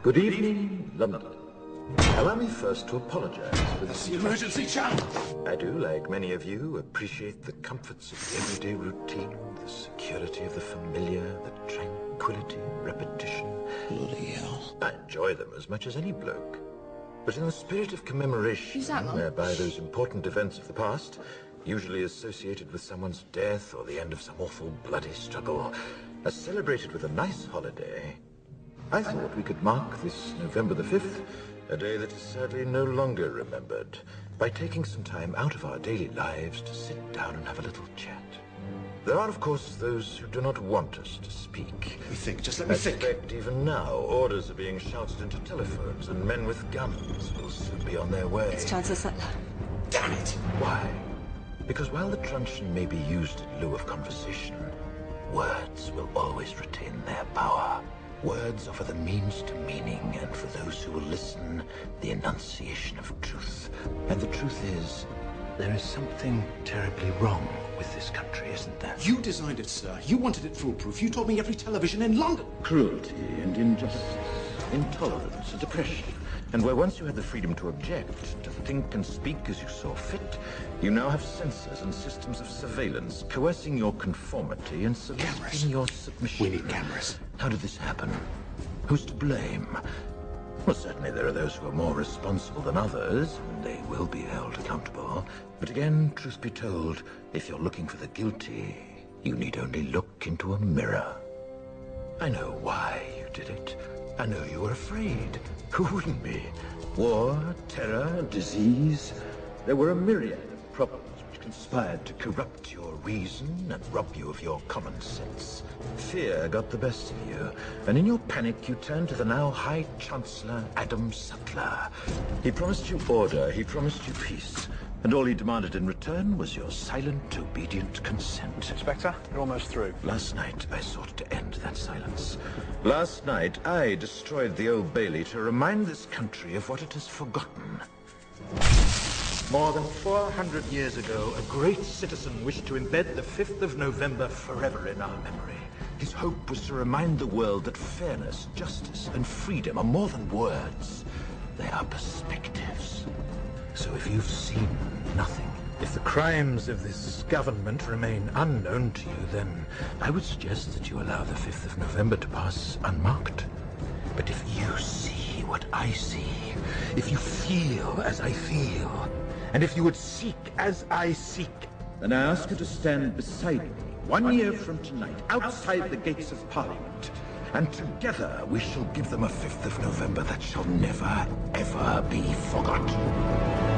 Good evening, London. Allow me first to apologize for That's the emergency channel. I do, like many of you, appreciate the comforts of everyday routine, the security of the familiar, the tranquility of repetition. Bloody hell. I enjoy them as much as any bloke. But in the spirit of commemoration, whereby those important events of the past, usually associated with someone's death or the end of some awful bloody struggle, are celebrated with a nice holiday, I thought we could mark this November the 5th, a day that is sadly no longer remembered, by taking some time out of our daily lives to sit down and have a little chat. There are, of course, those who do not want us to speak. Just let me think. I suspect even now, orders are being shouted into telephones, and men with guns will soon be on their way. It's Chancellor Sutler. Damn it. Why? Because while the truncheon may be used in lieu of conversation, words will always retain their power. Words offer the means to meaning, and for those who will listen, the enunciation of truth. And the truth is, there is something terribly wrong with this country, isn't there? You designed it, sir. You wanted it foolproof. You told me every television in London. Cruelty and injustice, intolerance and oppression. And where once you had the freedom to object, to think and speak as you saw fit, you now have censors and systems of surveillance coercing your conformity and soliciting your submission. We need cameras. How did this happen? Who's to blame? Well, certainly there are those who are more responsible than others, and they will be held accountable. But again, truth be told, if you're looking for the guilty, you need only look into a mirror. I know why you did it. I know you were afraid. Who wouldn't be? War, terror, disease. There were a myriad of problems which conspired to corrupt your reason and rob you of your common sense. Fear got the best of you, and in your panic you turned to the now High Chancellor Adam Sutler. He promised you order, he promised you peace, and all he demanded in return was your silent, obedient consent. Inspector, you're almost through. Last night, I sought to end that silence. Last night, I destroyed the Old Bailey to remind this country of what it has forgotten. More than 400 years ago, a great citizen wished to embed the 5th of November forever in our memory. His hope was to remind the world that fairness, justice, and freedom are more than words. They are perspectives. So if you've seen nothing, if the crimes of this government remain unknown to you, then I would suggest that you allow the 5th of November to pass unmarked. But if you see what I see, if you feel as I feel, and if you would seek as I seek, then I ask you to stand beside me 1 year from tonight, outside the gates of Parliament, and together we shall give them a 5th of November that shall never, ever be forgotten.